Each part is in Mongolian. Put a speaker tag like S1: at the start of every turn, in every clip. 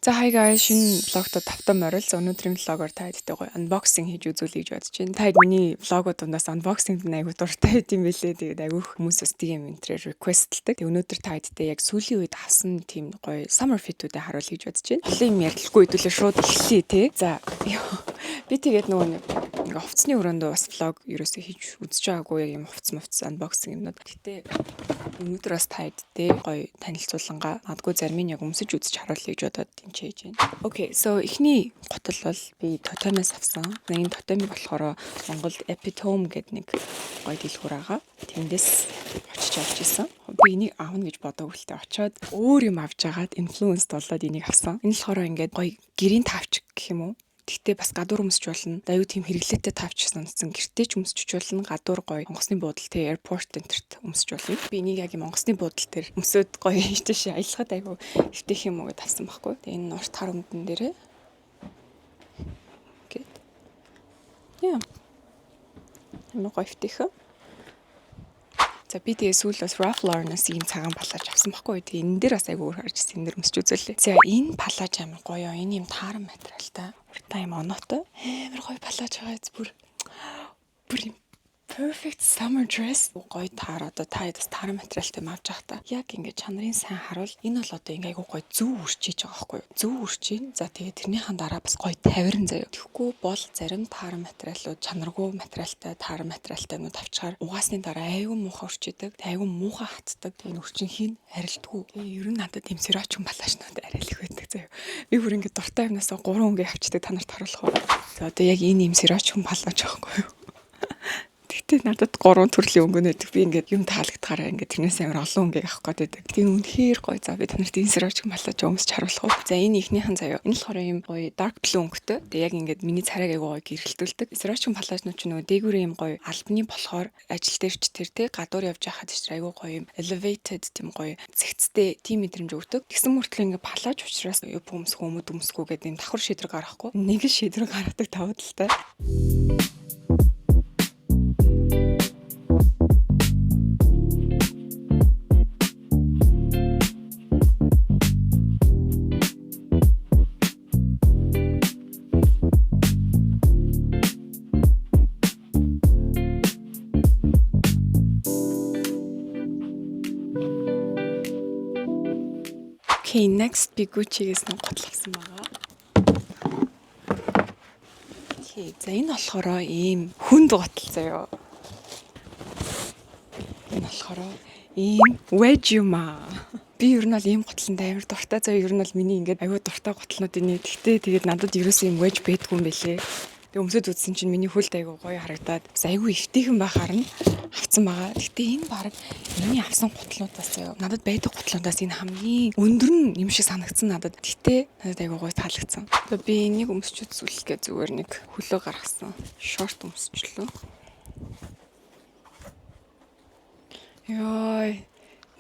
S1: За hi guys, шинэ влогтод тавтан морил. За өнөөдрийн влогоор та хэдтэй гоё unboxing хийж үзүүлье гэж бодож байна. Та хэд миний влогууд дундаас unboxing нь айгу дуртай байт юм билээ. Тэгээд айгу хүмүүс бас тийм энтрээр requestэлдэг. Тэгээд өнөөдөр та хэдтэй яг сүүлийн үед авсан тийм гоё summer fit-үүдээ харуул гэж бодож байна. Хөлийн ярилцлахгүй хэдүүлээ шууд эхлэе те. За би тэгээд нөгөө нэг хувцсны өрөөндөө бас влог ерөөсөө хийж үзэж байгаагүй яг юм хувцс unboxing юмнууд. Гэтэ өнөөдөр бас та хэдтэй гоё танилцуулангаа магадгүй зарим нь яг өмсөж үзэж харуулъя гэж бодоод тэмчээж байна. Окей, so эхний готол бол би тотомоос авсан. Энэ тотомыг болохоор Монголд Epitome гэдэг нэг гоё дэлгүүр байгаа. Тэндээс очиж авч ирсэн. Би энийг аавна гэж бодоагүй л тэ очиод өөр юм авч агаад инфлюенс болоод энийг авсан. Энэ болохоор ингээд гоё гэрийн тавч гэх юм уу? Гэхдээ бас гадуур өмсч болно. Аюу тийм хэрэглээтэй тавч санагдсан. Гэртээ ч өмсч болно. Гадуур гоё онгоцны буудал те airport энтерт өмсч болно. Би энийг яг юм онгоцны буудал дээр өмсөд гоё тийш аялахад аюу хэвтэх юм уу гэдээ авсан байхгүй. Тэгээ энэ урт хар өмдөн дээрээ гээд яа. Энэ гоё хэвтэх. За би тэгээ сүүл бас Ralph Lauren-аас ийм цагаан палаж авсан байхгүй. Тэгээ энэ дээр бас айгүй өөр харж ирсэн. Энэ дэр өмсч үзүүлээ. За энэ палаж амар гоё. Энэ юм тааран материалтай. Уртаа юм оноотой. Амар гоё палаж байгаа. Бүр юм perfect summer dress. Гоё таар одоо та ядас тааран материалтай авч явах та. Яг ингээд чанарын сайн харуул. Энэ бол одоо ингээ айгүй гоё зүв үрчиж байгаа байхгүй юу? Зүв үрчийн. За тэгээ тэрнийхэн дараа бас гоё тавиран заяа. Тэгэхгүй бол зарим тааран материалууд чанаргүй материалтай тааран материалтайнууд авчаар угаасны дараа айгүй муухай үрчидэг. Айгүй муухай хатдаг. Тэгээ үрчинхийг арилдгүй. Тэгээ ер нь надад юм сэрачун палажнууд арай л их байдаг заяа. Би бүр ингээд дуртай юмнасаа 3 өнгээ авчдаг та нарт харуулах уу. За одоо яг энэ юм сэрачун палаж байхгүй юу? Тэгтээ надад 3 төрлийн өнгө нөтөг. Би ингээд юм таалагдахаараа ингээд тэрнээс амар олон өнгө авах гээд байдаг. Тийм үнэхээр гоё. За би танарт энэ сэрочг маллаж өмсч харуулах уу. За энэ ихнийхэн заяа. Энэ болохоор юм гоё dark blue өнгөтэй. Тэгээ яг ингээд миний царайг айгуу гоё гэрэлтүүлдэг. Сэрочг маллажнууд ч нөгөө дээгүүрээ юм гоё албаны болохоор ажил дээр ч тэр те гадуур явж байхад ч айгуу гоё юм elevated тийм гоё зэгцтэй тийм мэдрэмж өгдөг. Тэгсэн мөртлөө ингээд палаж учраас өв өмсөх өмд өмсгүү гэдэг энэ давхар шийдрэг гаргахгүй. Нэг л шийдрэг гаргадаг тавд л та. Okay, next би Gucci-гээс нэг готл авсан байгаа. Okay, за энэ болохоор ийм хүнд готл заяа. Энэ болохоор ийм wedge юм аа. Би ер нь бол ийм готлонд амар дуртай заяа. Ер нь бол миний ингээд аюу дуртай готлнуудын нэг. Тэгтээ тэгээд надад ерөөсөө ийм wedge байдгүй юм байлээ. Тэг өмсөд үзсэн чинь миний хөлд айгу гоё харагдаад бас айгу эвтэйхэн байхаар нь авсан байгаа. Гэтэ энэ баг миний авсан готлуудаас надад байдаг готлуудаас энэ хамгийн өндөр нь юм шиг санагдсан надад. Гэтэ надад айгу гоё таалагдсан. Тэгээ би энийг өмсч үзүүлэхгээ зүгээр нэг хөлөө гаргасан. Шорт өмсчлөө. Ёй.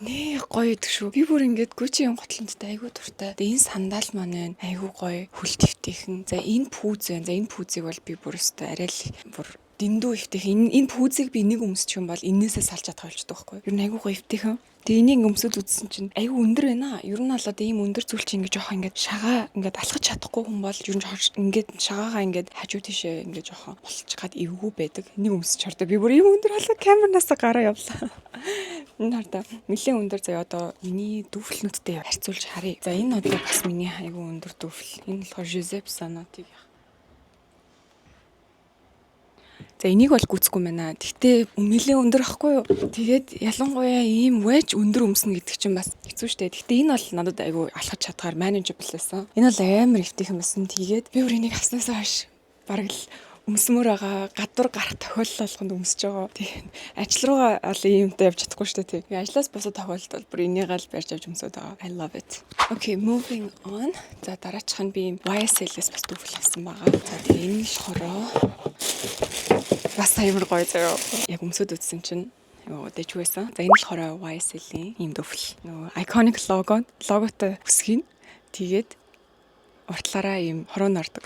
S1: Нээ гоё идэх шүү. Би бүр ингээд Gucci-ийн готлонтой айгүй дуртай. Тэгээ энэ сандал маань айгүй гоё хөл твтэйхэн. За энэ пүүз байна. За энэ пүүзийг бол би бүр өстой арай л бүр дэндүү ивтэйхэн. Энэ пүүзийг би нэг өмсчих юм бол энээсээ салж чадах болчтой байхгүй. Ер нь айгүй гоё ивтэйхэн. Тэгээ энийг өмсөд үзсэн чинь айгүй өндөр байна. Ер нь бол одоо ийм өндөр зүйл чинь ингээд жоохон ингээд шагаа ингээд алхаж чадахгүй хүн бол ер нь ингээд шагаагаа ингээд хажуу тийшээ ингээд жоохон болчих гад эвгүй байдаг. Энийг өмсөж чардаа би бүр ийм өндөр болоо камернасаа гараа явлаа. Энэ хардаа нэлээд өндөр заяа одоо миний дүүфлнүүдтэй харьцуулж харъя. За энэ одоо бас миний айгүй өндөр дүүфл. Энэ болохоор Giuseppe Zanotti. За энийг бол гүцэхгүй байна. Гэхдээ нэлээд өндөр ахгүй юу? Тэгээд ялангуяа ийм wedge өндөр өмснө гэдэг чинь бас хэцүү шттэ. Гэхдээ энэ бол надад айгүй алхаж чадхаар manageable байсан. Энэ бол амар ихтэйхэн байсан. Тэгээд би бүр энийг авснаас хойш бараг л өмсмөр байгаа. Гадуур гарах тохиолдол болгонд өмсөж байгаа. Тэгээд ажил руугаа бол иймтэй явж чадахгүй шүү дээ. Тэгээд ажлаас босоод тохиолдолд бүр энийг л барьж авч өмсөд байгаа. I love it. Okay, moving on. За дараачих нь би YSL-ээс бас дүүфл авсан байгаа. За тэгээд энэ л хороо бас амар гоё заяа. Яг өмсөд үзсэн чинь дэж байсан. За энэ л хороо YSL-ийн ийм дүүфл. Нөгөө iconic логотой үсгийг тэгээд уртлаараа ийм хороо нордог.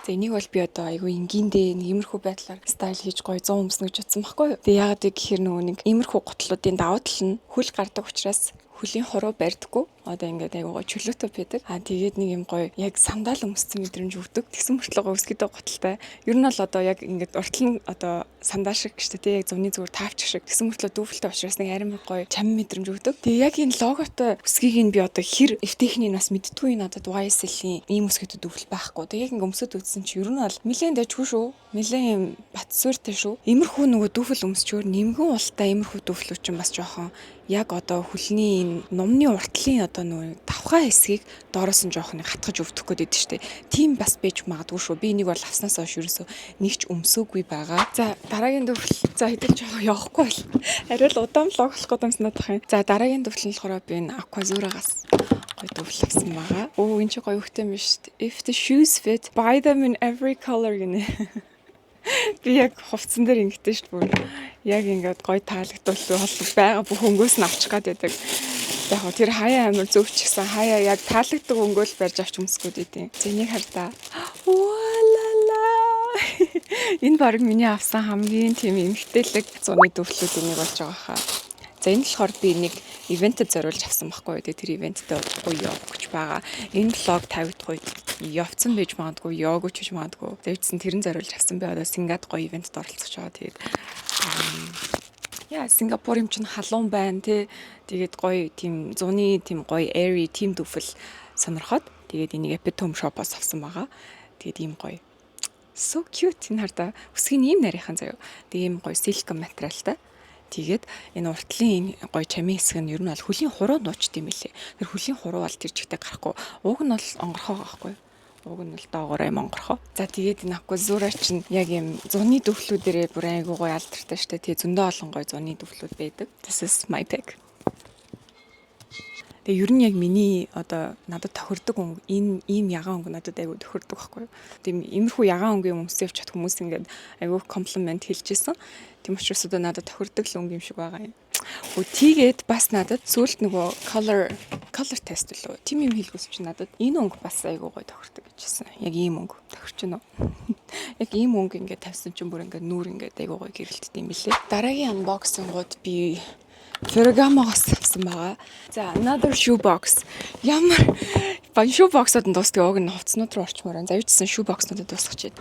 S1: За энийг бол би одоо айгүй энгийндээ нэг иймэрхүү байдлаар стайл хийж гоё 100 өмснө гэж бодсон байхгүй юу. Тэгээ яагаад гэхээр нөгөө нэг иймэрхүү готлуудын давуу тал нь хөл гардаг учраас хөлийн хуруу барьдаггүй. Одоо ингээд айгуу гоё чөлөөтэй байдаг. Тэгээд нэг юм гоё яг сандал өмссөн мэдрэмж өгдөг. Тэгсэн мөртлөө өсгөдөө готалтай. Ер нь бол одоо яг ингээд уртл нь одоо сандал шиг шүү дээ. Яг зуны зүгээр таавч шиг. Тэгсэн мөртлөө дүүфэлтэй учраас нэг арим гоё чам мэдрэмж өгдөг. Тэгээ яг энэ логотой өсгийг нь би одоо хэр эвтэхний нас мэдтгүй надад YSL-ийн ийм өсгөдөд дүүфэл байхгүй. Тэгээ яг ингээд өмсөд үзсэн чи ер нь бол нэлээд дэжгүй шүү. Нэлээд бат сууртай шүү. Иймэрхүү нөгөө дүүфэл өмсчөөр нэмгэн ултай иймэрхүү дүүфлүүд чинь бас жоохон яг одоо хөлний номны уртлын одоо нөгөө давхаа хэсгийг доороос нь жоох нэг хатгаж өвдөх гээд байдаг шүү дээ. Тийм бас байж магадгүй шүү. Би энийг бол авснаас хойш ерөөсөө нэг ч өмсөөгүй байгаа. За дараагийн дүүфэл за хэдэж жоох явахгүй бол арай л удаан влог болох гэдэг юм санаад байх юм. За дараагийн дүүфэл нь болохоор би энэ Aquazura-гаас гоё дүүфэл авсан байгаа. Энэ ч гоё хөхтэй юм шүү дээ. If the shoes fit, buy them in every color гинэ. Би яг хувцсан дээр ингэдэж шүү дээ. Яг ингээд гоё таалагдвал байгаа бүх өнгөөс нь авчих гад байдаг. Яг хөө тэр хаяа амар зөвчгсөн хаяа яг таалагддаг өнгөөл барьж авч өмсгүүд идэв. Зэнийг хар та. Валала. Энэ баг миний авсан хамгийн тийм эмгтээлэг зуны дүүфлүүд энийг болж байгаа хаа. За энэ болохоор би нэг ивентэд зориулж авсан байхгүй юу. Тэр ивенттэй гоё явах гэж байгаа. Энэ влог тавьдах үед явцсан байж магадгүй, яваагүй ч гэж магадгүй. Тэгвчсэн тэрэн зориулж авсан. Би одоо Сингад гоё ивентэд оролцож байгаа. Тэгээд яа Сингапур юм чинь халуун байна тий. Тэгээд гоё тийм зуны тийм гоё airy тийм дүүфэл сонирхоод тэгээд энийг Epitome shop-оос авсан байгаа. Тэгээд ийм гоё. So cute энэ хараа. Өсгийн ийм нарийнхан заяа. Тэгээд ийм гоё силикон материалтай. Тэгээд энэ уртлын гоё чамийн хэсэг нь ер нь бол хөлийн хуруу нуучт юм билээ. Тэр хөлийн хуруу бол тэр жигтэй гарахгүй. Уг нь бол онгорхоо байхгүй. Уг нь бол доогоор юм онгорхоо. За тэгээд энэ Aquazura чинь яг юм зуны дөвлүүдэрээ бүр айгуу гоё алдартай штэ. Тэгээ зөндөө олон гоё зуны дөвлүүд байдаг. This is my pick. Тэгээ ер нь яг миний одоо надад тохирдог өнгө энэ ийм ягаан өнгө надад айгүй тохирдог байхгүй юу. Тийм иймэрхүү ягаан өнгө өмсөв чад хүмүүс ингээд айгүй комплимент хэлжсэн. Тийм учраас одоо надад тохирдог л өнгө юм шиг байгаа юм. Тэгээд бас надад сүүлд нөгөө color test лөө. Тийм юм хэлгүүс чи надад энэ өнгө бас айгүй гоё тохирдог гэжсэн. Яг ийм өнгө тохирч байна уу? Яг ийм өнгө ингээд тавьсан чинь бүр ингээд нүүр ингээд айгүй гоё гэрэлтдэг юм билээ. Дараагийн unboxing-ууд би Ferragamo-гоос авсан байгаа. За, another shoe box. Ямар shoe box-ууд нь дуустдаг уг нь хувцснууд руу орчмоор байна. Завьжсан shoe box-нуудад дуусгах гээд.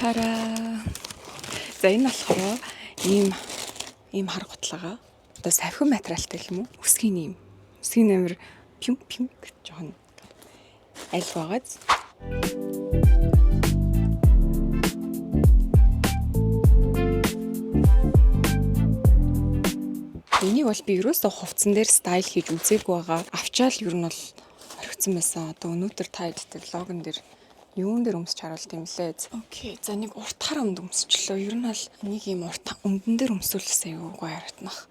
S1: Тара. За, энэ болохоор ийм хар гутлага. Одоо савхин материалтай юм уу? Өсгийн амир пинк жоохон аль байгааз. Энийг бол би ерөөсөө хувцсан дээр стайл хийж үзээгүй байгаа. Авчаал ер нь бол орхисон байсан. Одоо өнөөдөр та идэх логон дээр юун дээр өмсч харуулт юм лээ. Окей. За нэг урт хар өмд өмсчлөө. Ер нь бол нэг юм урт өмдөн дээр өмсүүлсэн юу гоё харагднах.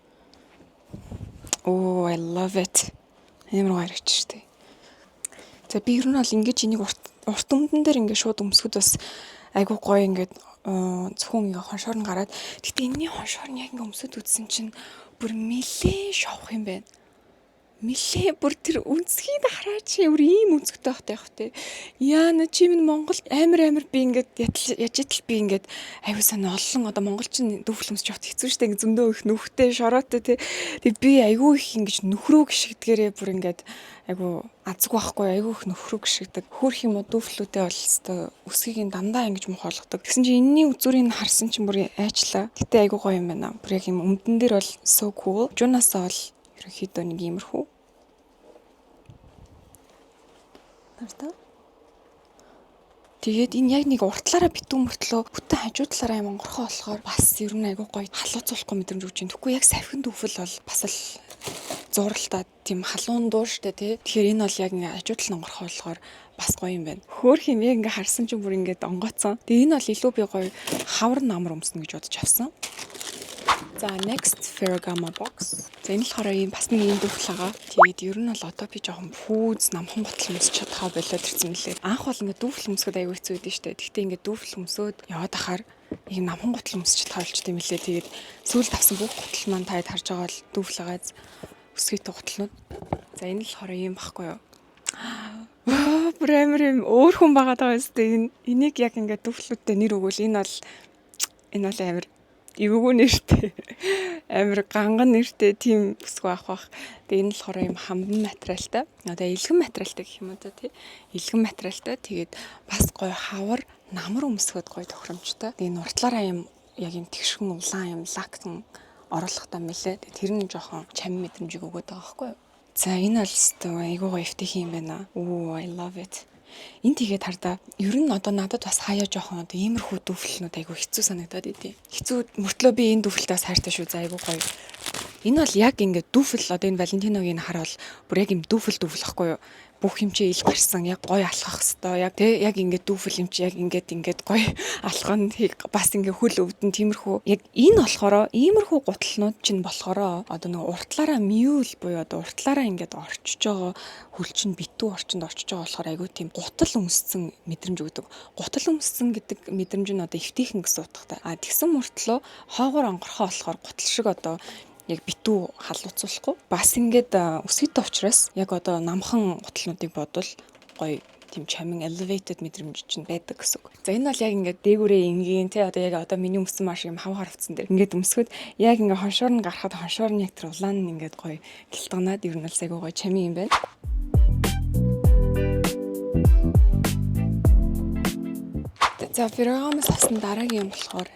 S1: Oh, I love it. Ямар гоё харагч штэ. За би ер нь бол ингэж энийг урт өмдөн дээр ингээд шууд өмсгөд бас айгуу гоё ингээд зөвхөн ингээ хоншоор нь гараад гэтээ энэний хоншоор нь яг ингээ өмсөд үзсэн чинь бүр нэлээ шовх юм байна. Нэлээ бүр тэр үнцгийг хараач өөр ийм үнцгтэй байх таах те. Яана чи минь Монгол амар би ингээд яжитал би ингээд айгуу санаа олон одоо монголчин дүүфл өмсч явах хэцүү штэ ингээ зөндөө их нүхтэй шороотой те. Тэг би айгуу их ингэж нөхрөө гიშгдгээрээ бүр ингээд айгуу азг байхгүй айгуу их нөхрөө гიშгдэг. Хөөх юм уу дүүфлүүдээ бол өстой өсгийг дандаа ингэж мохоолгодог. Тэгсэн чи энэний үзүүрийг харсан чинь бүр айчлаа. Гэтэ айгуу гоё юм байна. Бүр яг юм өмдөн дээр бол so cool. Жунасаа бол ерөнхийдөө нэг иймэрхүү. Нартай. Тэгээд энэ яг нэг уртлаараа битүү мөртлөө бүтэн хажуу талаараа юм онгорхоо болохоор бас ер нь айгуу гоё халууцуулахгүй мэдрэмж өгч юм. Тэгэхгүй яг савхин дүүфэл бол бас л зуралтай тийм халуун дуу штэ тий. Тэгэхээр энэ бол яг ингээ хажуу тал нь онгорхоо болохоор бас гоё юм байна. Хөөх юм яг ингээ харсан чинь бүр ингээд онгоцсон. Тэгээ энэ бол илүү би гоё хавар намар өмснө гэж бодож авсан. За next Ferragamo box. За энэ болохоор ийм бас нэг ийм дүүфл байгаа. Тэгээд ер нь бол одоо би жоохон пүүз намхан ботл өмсч чадхаа болоод ирсэн мөлий. Анх бол ингээд дүүфл өмсгöd аягүй хэцүү байдэн штэ. Гэхдээ ингээд дүүфл өмсөд яваад ахаар ийм намхан ботл өмсч чадхаа болчтой юм лээ. Тэгээд сүүлд авсан бүх ботл маань таад харж байгаа бол дүүфл байгаа өсгийтэй ботлнууд. За энэ л болохоор ийм баггүй юу. Бүр амар юм өөр хүн байгаа даа үстэй. Энийг яг ингээд дүүфлүүдтэй нэр өгвөл энэ бол амар эвгүй нэртэй амар ганган нэртэй тийм бүсгүй авах. Тэгээ энэ болохоор юм хамбан материалтай. Одоо илгэн материалтай гэх юм уу та тий. Илгэн материалтай. Тэгээд бас гоё хавар намар өмсгöd гоё тохиромжтой. Тэгээ нуртлаараа юм яг юм тэгшхэн улаан юм лактон оруулахтай мэлээ. Тэр нь жоохон чам мэдрэмжийг өгöd байгаа байхгүй юу. За энэ бол өстой айгуу гоё эвтэйх юм байна. I love it. Энд тэгээд хардаа ер нь одоо надад бас хаяа жоохон одоо иймэрхүү дүүфлнүүд айгу хэцүү санагдаад идэв. Хэцүү мөртлөө би энэ дүүфлтээс хайртай шүү. За айгу гоё. Энэ бол яг ингээд дүүфл одоо энэ Валентиногийн хараад бүр яг юм дүүфл ахгүй юу? Бүх юм чи ил гарсан яг гоё алхах хэвээр яг тий яг ингээд дүүфл юм чи яг ингээд гоё алхах нь бас ингээд хөл өвдөн тиймэрхүү яг энэ болохоор иймэрхүү гутлнууд чинь болохоор одоо нэг уртлаараа мьюл буюу одоо уртлаараа ингээд орчиж байгаа хөл чинь битүү орчинд орчиж байгаа болохоор айгүй тийм гутал өмссөн мэдрэмж өгдөг. Гутал өмссөн гэдэг мэдрэмж нь одоо эвтийхэн гэсэн утгатай. Тэгсэн мөртлөө хоогоор онгорхоо болохоор гутал шиг одоо яг битүү халууцуулахгүй. Бас ингээд өсгийтэй учраас яг одоо намхан гутлнуудыг бодвол гоё тийм чамин elevated мэдрэмж чинь байдаг гэсэн үг. За энэ бол яг ингээд дээгүүрээ ингийн тий одоо яг одоо миний өмсөн маш юм хав харавцсан дээр ингээд өмсгöd яг ингээд хоншоор нь гарахад хоншоор нь яг тэр улаан нь ингээд гоё гэлтганаад ер нь бол айгуу гоё чамин юм байна. За Ferragamo's авсан дараагийн юм болохоор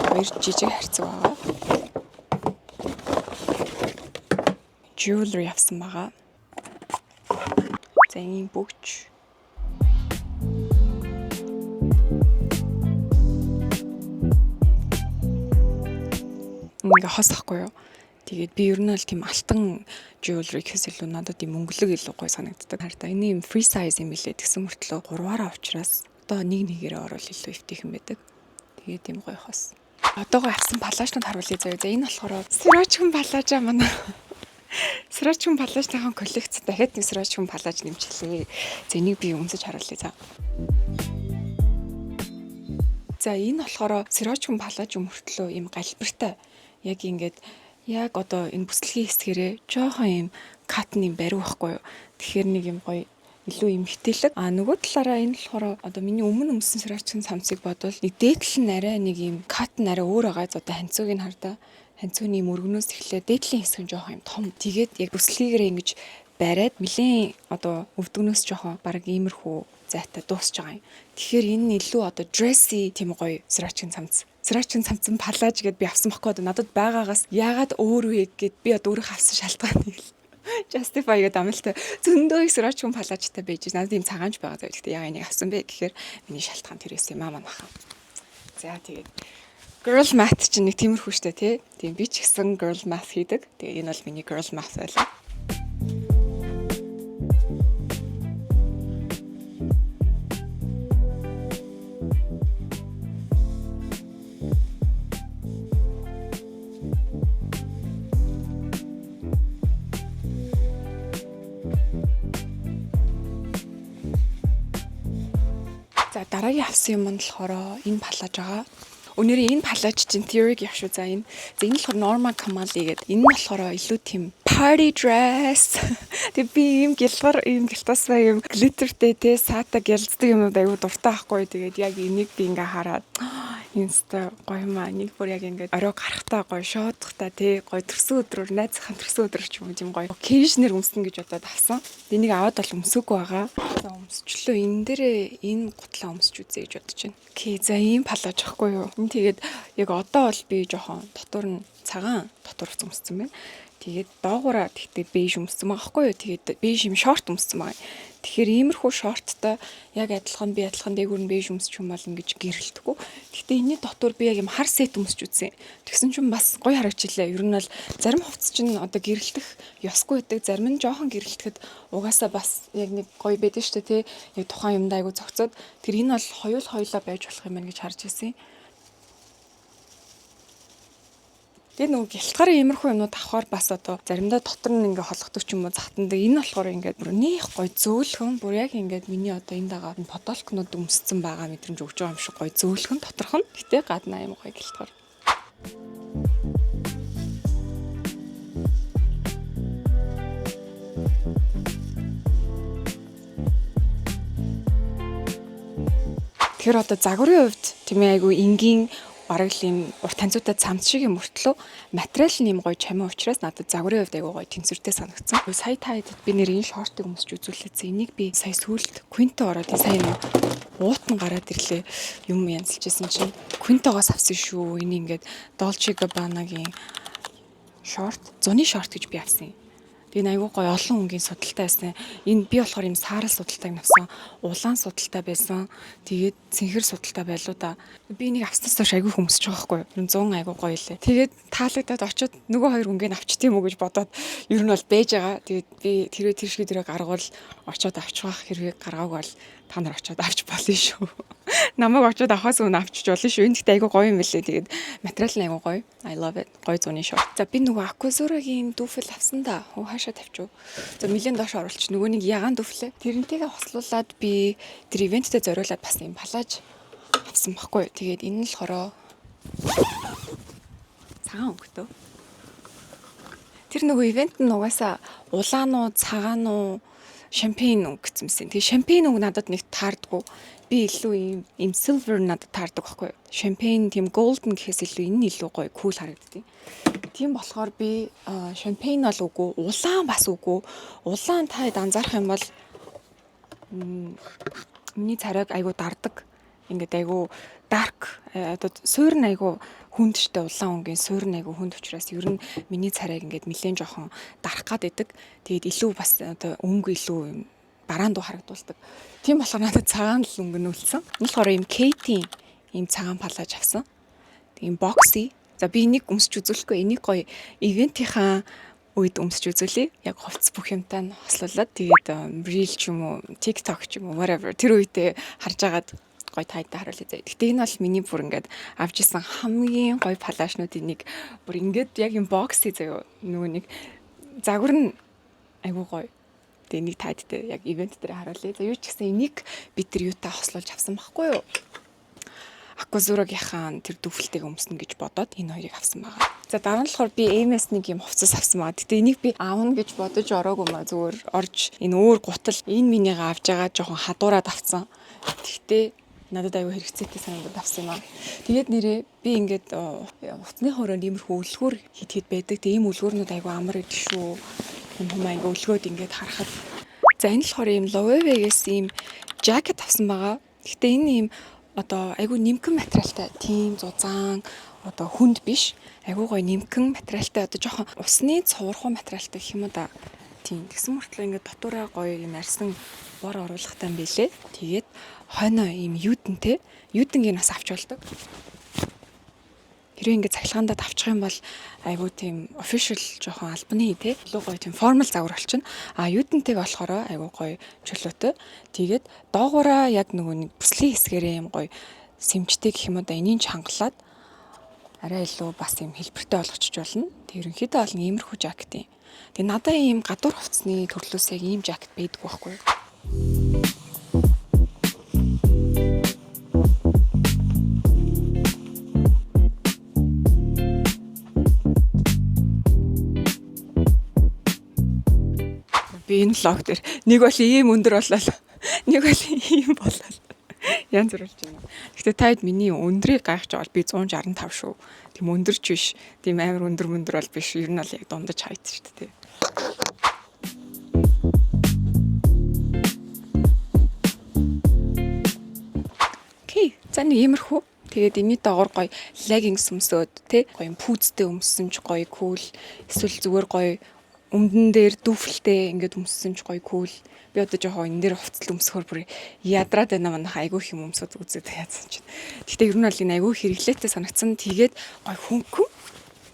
S1: хоёр жижиг харьцаг байгаа. Jewelry авсан байгаа. За энэ бүгч. Ингээ хос ахгүй юу. Тэгээд би ер нь л тийм алтан jewelry гэхээс илүү надад тийм өнгөлөг илүү гоё санагддаг. Хараа энэ юм free size юм билээ тэгсэн мөртлөө 3-аараа уучраас одоо нэг-нэгээрээ орол илүү эвтэйхэн байдаг. Тэгээд тийм гоё хос. Одоогоо авсан палажнууд харуулъя заяа. За энэ болохоор Swarovski палажа манай. Swarovski палажныхан коллекц дахиад нэг Swarovski палаж нэмчихлээ. За энийг би өмсөж харуулъя за. За энэ болохоор Swarovski палаж мөртлөө юм галбиртай. Яг ингээд яг одоо энэ бүслэгийн хэсгэрээ жоохон юм катны бариу байхгүй юу. Тэгэхээр нэг юм гоё илүү юм хитэлэг. Нөгөө талаараа энэ болохоор одоо миний өмнө өмсөн Swarovski самцыг бодвол нэг дээдл нь арай нэг юм кат нь арай өөр байгаа. Одоо ханцууг нь хардаа. Ханцууны мөргнөөс эхлээд дээдлийн хэсэг нь жоохон юм том. Тэгээд яг бүслэгээр ингэж бариад нэлийн одоо өвдгнөөс жоохон баг иймэрхүү зайтай дуусч байгаа юм. Тэгэхээр энэ нь илүү одоо dressy тийм гоё Swarovski самц. Swarovski самцсан палаж гэдээ би авсан байхгүй одоо надад байгаагаас яагаад өөр вэ гэд би одоо өөрөө авсан шалтгааныг justify гэдэг амлалтай зөндөө их Swarovski палажтай байж надад ийм цагаанч байгаа зав. Гэхдээ яагаад энийг авсан бэ гэхээр миний шалтгаан тэр байсан юм аа манайхаа. За тэгээд girl math чинь нэг тиймэрхүү штэ тий. Тийм би ч гэсэн girl math хийдэг. Тэгээ энэ бол миний girl math байлаа. За дараагийн авсан юм нь болохоор энэ палаж байгаа. Өнөөдөр энэ палаж чинь theory гэх шүү. За энэ болохоор Norma Kamali гэдэг. Энэ нь болохоор илүү тийм party dress. Тэг би ийм гялгар ийм гялтасаа ийм glitterтэй те сата гялцдаг юмуд аягүй дуртай байхгүй. Тэгээд яг энийг би ингээ хараад инста гоё маа нэг бүр яг ингээ орой гарахтаа гоё шоодохтаа те гоё төрсөн өдрөөр найзхан төрсөн өдрөөр ч юм уу тийм гоё occasion-ээр өмснө гэж бодоод авсан. Энийг аваад бол өмсөөгүй байгаа. За өмсчлөө энэ дээрээ энэ гутлаа өмсч үзье гэж бодож байна. Окей за ийм палаж ахгүй юу. Энэ тэгээд яг одоо бол би жоохон дотор нь цагаан дотор өмссөн байна. Тэгээд доогуура тэгтээ бэж өмссөн байгаа хгүй юу. Тэгээд бэж юм шорт өмссөн байгаа. Тэгэхээр иймэрхүү шорттой яг адилхан дээгүүр нь бэж өмсч юм бол ингэж гэрэлтгүй. Гэхдээ энэний дотор би яг юм хар сет өмсч үзсэн. Тэгсэн чинь бас гоё харагчлаа. Ер нь бол зарим хувцас чинь одоо гэрэлтэх ёсгүй байдаг. Зарим нь жоохон гэрэлтэхэд угаасаа бас яг нэг гоё байдаг шүү дээ тий. Яг тухайн юмдаа айгу зогцоод тэр энэ бол хоёулаа байж болох юм байна гэж харж ирсэн. Тэгээд нөгөө гялтгаараа иймэрхүү юмнууд авахаар бас одоо заримдаа дотор нь ингээ холгодог ч юм уу захтанд энэ болохоор ингээ бүр нэх гой зөөлхөн бүр яг ингээ миний одоо энэ дагаа подолкнууд өмсцэн байгаа мэдрэмж өгч байгаа юм шиг гой зөөлхөн доторх нь гэтээ гаднаа юм гой гялтгаар. Тэгэхээр одоо загварын хувьд тийм ээ айгу энгийн бараг л юм урт танцуутай цамц шиг юм мөртлөө материал нь юм гоё чамаа учраас надад загварын хувьд айгу гоё тэнцвэртэй санагдсан. Сая та хэд би нэр энэ шортыг өмсч үзүүлээсээ энийг би сая сүүлд Quinto ороод сая нэг уут нь гараад ирлээ юм янзлжсэн чинь Quinto-гоос авсан шүү. Энэ ингээд Dolce Gabbana-гийн шорт, зуны шорт гэж би авсан. Тэгээ айгуу гоё олон өнгийн судалтай байсан. Энэ би болохоор юм саарал судалтайг навсан, улаан судалтай байсан. Тэгээд цэнхэр судалтай байлуу да. Би энийг авснаас хойш айгуу хөмсөж байгаа байхгүй юу? 100 айгуу гоё лээ. Тэгээд таалагдаад очиод нөгөө хоёр өнгийг авчт юм уу гэж бодоод ер нь бол бэж байгаа. Тэгээд би тэр шиг дөрөг гаргавал очиод авчих хэрэг гаргаагүй бол та нар очиод авч болно шүү. Намайг очиод авахаас өмнө авчиж болно шүү. Энд ихтэй айгуу гоё юм билээ. Тэгээд материал нь айгуу гоё. I love it. Гоё зуны шорт. За би нөгөө Aquazzura-гийн дүүфэл авсан да. Хаашаа тавьчих. За нэлээд доош оруулчих. Нөгөө нэг ягаан дүүфлээ. Тэрнтэйгээ хослуулаад би тэр ивенттэй зориулаад бас юм палаж авсан баггүй. Тэгээд энэ нь болохоор цагаан өнгөтэй. Тэр нөгөө ивент нь угаасаа улаан уу, цагаан уу, шампейн өнгө гэсэн. Тэгээ шампейн өнгө надад нэг таардгүй. Би илүү ийм silver надад таардаг байхгүй. Шампейн тийм golden гэхээс илүү энэ нь илүү гоё cool харагддаг. Тийм болохоор би шампейн бол үгүй, улаан бас үгүй. Улаан таад анзаарах юм бол миний царайг айгу дардаг. Ингээд айгу dark одоо суурь нь айгу хүнд штэ улаан өнгийн суурь нь айгу хүнд учраас ер нь миний царайг ингээд нэлээд жоохон дарах гад идэг. Тэгээд илүү бас одоо өнгө илүү бараан дуу харагдуулдаг. Тийм болохоор надад цагаан л өнгө нөлсөн. Энэ болохоор юм Kate-ийн ийм цагаан палаж авсан. Тийм boxy. За би энийг өмсч үзүүлэхгүй. Энийг гоё ивентийнхаа үед өмсч үзүүлээ. Яг хувцс бүх юмтай нь хослуулаад тэгээд reel ч юм уу, TikTok ч юм уу, whatever тэр үедээ харж агаад гоё тайдаа харуулъя заа. Гэтэ энэ бол миний бүр ингээд авч исэн хамгийн гоё палажнуудын нэг. Бүр ингээд яг юм boxy заяа. Нөгөө нэг загвар нь айгуу гоё. Тэгээ нэг тайдтай яг ивент дээр харуулъя. За юу ч гэсэн энийг би тэр юутай хослуулж авсан байхгүй юу? Aquazzura-гийнхаа тэр дүүфэлтэйг өмснө гэж бодоод энэ хоёрыг авсан байгаа. За дараа нь болохоор би MS нэг юм хувцас авсан байгаа. Гэтэ энийг би аавна гэж бодож ороогүй маа зүгээр орж энэ өөр гутал энэ минийгаа авч байгаа жоохон хадуураад авсан. Гэтэ надад аюу хэрэгцээтэй санагдаад авсан юм аа. Тэгээд нэрээ би ингээд утасны хороонд иймэрхүү үлгөр хит байдаг. Тэгээ ийм үлгөрнүүд аюу амар идэг шүү. Юм аюу үлгөөд ингээд харахад. За энэ болохоор ийм Loewe-гээс ийм жакет авсан байгаа. Гэтэ энэ ийм одоо айгу нимкэн материалтай тийм зузаан одоо хүнд биш айгу гоё нимкэн материалтай одоо жоохон усны цуврахуу материалтай гэх юм да тийм тэгсэн мөртлөө ингээд дотоороо гоё юм арьсан бор оруулахтай юм билээ. Тэгээд хойноо ийм юудэнгийн бас авч болдог. Хэрвээ ингээд цахилгаандаа авчих юм бол айгу тийм official жоохон албаны тий илүү гоё тийм формал загвар болчихно. А юудэнтэйг болохоор айгу гоё чөлөөтэй. Тэгээд доогоороо яг нөгөө нэг бүслийн хэсгээрээ юм гоё сэмжтэй гэх юм да энийг чангалаад арай илүү бас юм хэлбэртэй болгочих болно. Тэр ерөнхийдөө бол иймэрхүү жакет юм. Тэгээ надад ийм гадуур хувцсны төрлөөс яг ийм жакет байдаг байхгүй юу? Би энэ влог дээр нэг бол ийм өндөр болол нэг бол ийм болол янз бүр болж байна. Гэхдээ таад миний өндрийг гайхаж байгаа бол би 165 шүү. Тийм өндөрч биш. Тийм амар өндөр бол биш. Ер нь бол яг дундаж хайт шүү дээ. Окей. За нэг иймэрхүү. Тэгээд энэ доогор гоё leggings өмсөөд тий гоё пүүзтэй өмссөн ч гоё cool. Эсвэл зүгээр гоё өмдөн дээр дүүфэлтэй ингээд өмссөн ч гоё cool. Би одоо жоохон энэ дээр хувцал өмсөхөр бүр ядраад байна манайх айгүй их юм өмсөд үзээд яасан чинь. Гэхдээ ер нь бол энэ айгүй хэрэглээтэй санагдсан. Тэгээд гоё хөнгөн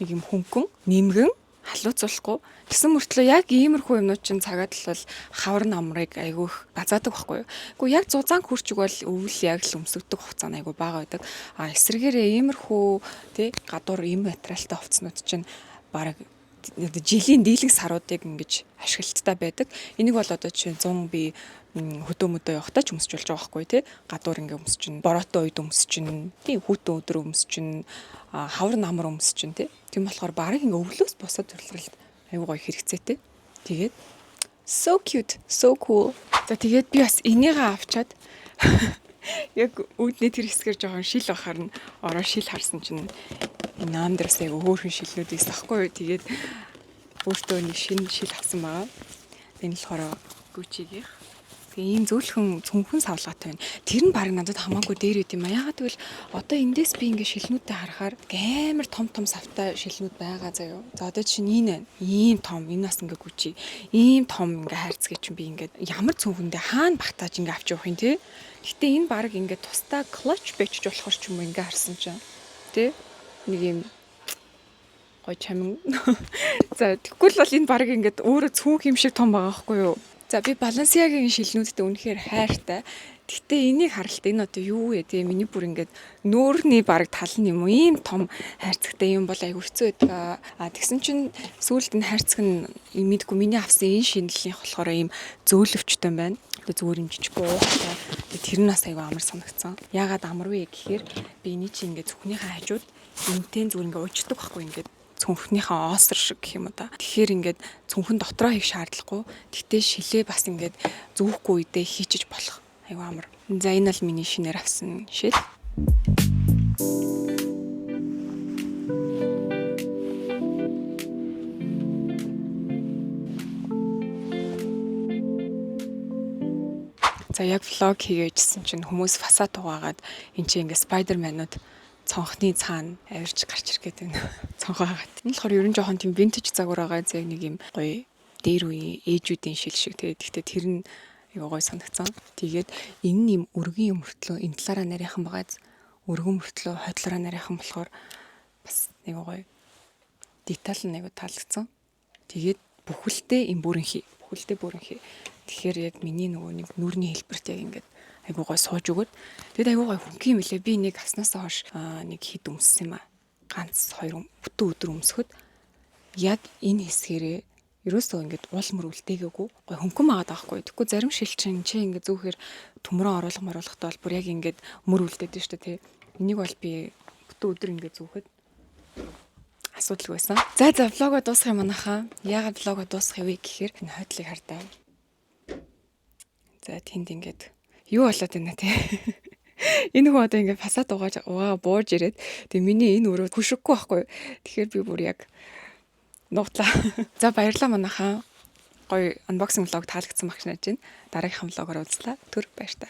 S1: нэг юм хөнгөн нэмгэн халууцуулахгүй. Тэгсэн мөртлөө яг иймэрхүү юмнууд чинь цагаад л бол хавар намрыг айгүй их базаадаг байхгүй юу. Гэхдээ яг зузаан хүрчиг бол өвөл яг л өмсөгдөг хугацаа нь айгүй бага байдаг. Эсвэргээрээ иймэрхүү тий гадуур ийм материалтай хувцснууд чинь бараг жилийн дийлэнх саруудыг ингэж ашиглалттай байдаг. Энийг бол одоо чинь 100 би хөдөө мөдөө явахтаа ч өмсч болж байгаа байхгүй тий. Гадуур ингээ өмсч чинь, бороотой үед өмсч чинь, тий хүүтэн өдөр өмсч чинь, хавар намар өмсч чинь тий. Тийм болохоор бараг ингээ өвлөөс босоод төрлөлт аюу гоё хэрэгцээтэй. Тэгээд so cute, so cool. За тэгээд би бас энийгээ авчаад яг үүдний тэр хэсгээр жоохон шил бахаар нь ороо шил харсан чинь наам дээрээс яг өөр хүн шилнүүд ийс тахгүй юу. Тэгээд өөртөө нэг шинэ шил авсан байгаа. Энэ болохоор Gucci-гийн. Тэгээ ийм зөөлхөн цүнхэн савлгаатай байна. Тэр нь баг надад хамаагүй дээр үт юм а. Ягаад гэвэл одоо эндээс би ингээ шилнүүдтэй харахаар амар том савтай шилнүүд байгаа заяо. За одоо чинь энэ ийм том, энэ бас ингээ Gucci. Ийм том ингээ хайрцаг чинь би ингээ ямар цүнхэндээ хаана багтааж ингээ авч явах юм те. Гэтэ энэ баг ингээ тусдаа clutch бичиж болохоор ч юм уу ингээ харсан чинь те. Нэг юм гой чамин. За тэгвэл бол энэ баг ингээд өөрөө цүнх юм шиг том байгаа байхгүй юу? За би Balenciaga-гийн шилнүүдтэй үнэхээр хайртай. Гэтэ энийг харалт энэ одоо юу вэ те миний бүр ингээд нөөрний баг тал нь юм уу ийм том хайрцагтай юм бол айгу хэцүү байдаг. Тэгсэн чинь сүүлд нь хайрцаг нь мэдгүй миний авсан энэ шинэлийн болохоор ийм зөөлөвчтэй байна. Тэгээ зүгээр юм жижиг уухтай. Тэр нь бас айгу амар санагдсан. Яагаад амар вэ гэхээр би эний чинь ингээд зөвхнийхээ хажууд энтэй зүгээр ингээд уучдаг байхгүй ингээд цүнхнийхээ оосор шиг гэх юм уу да. Тэгэхээр ингээд цүнхэн дотроо хийх шаардлагагүй. Тэгтээ шилээ бас ингээд зүүхгүй үедээ хийчиж болох. Айгу амар. За энэ бол миний шинээр авсан шил. За яг влог хийгээжсэн чинь хүмүүс фасад угаагаад энэ чинь ингээд Spider-Man-ууд цонхны цаана авирч гарч ирэх гэдэг нь цонхоогаад. Энэ болохоор ерөн жоохон тийм vintage загвар байгаа зэрэг нэг юм гоё дээр үеийн ээжүүдийн шил шиг тэгээд гэхдээ тэр нь айгуу гоё санагцсан. Тэгээд энэ нь юм өргөн юм мөртлөө энэ талаараа нарийнхан байгаа. Өргөн мөртлөө хойдлороо нарийнхан болохоор бас айгуу гоё деталь нь айгуу таалагдсан. Тэгээд бүхэлдээ юм бүрэн хий. Тэгэхээр яг миний нөгөө нэг нүрийн хэлбэрт яг ингээд айгуу гой сууж өгöd. Тэгэд айгуу гой хөнгөн юм лээ. Би нэг хаснасаа хойш нэг хэд өмссөн юм аа. Ганц 2 бүтэн өдөр өмсөхөд яг энэ хэсгэрээ ерөөсөө ингээд уул мөр үлдээгээгүй гой хөнгөн байгаа даахгүй. Тэгэхгүй зарим шилчин чи ингээд зүүхээр төмрөө оруулахтай бол бүр яг ингээд мөр үлдээдэж штэ тий. Энийг бол би бүтэн өдөр ингээд зүүхэд асуудалгүй байсан. За влогоо дуусгах юм анахаа. Яагаад влогоо дуусгах вэ гэхээр энэ хойдлыг хардаа. За тэнд ингээд юу болоод байна те. Энэ хүн одоо ингээд фасад угаа бууж ирээд тэгээ миний энэ өрөө хөшөггүй байхгүй. Тэгэхээр би бүр яг нуутлаа. За баярлалаа манайхаа. Гоё unboxing vlog таалагдсан багш найж байна. Дараагийнхаа влогоор уулзлаа. Түр баяр та.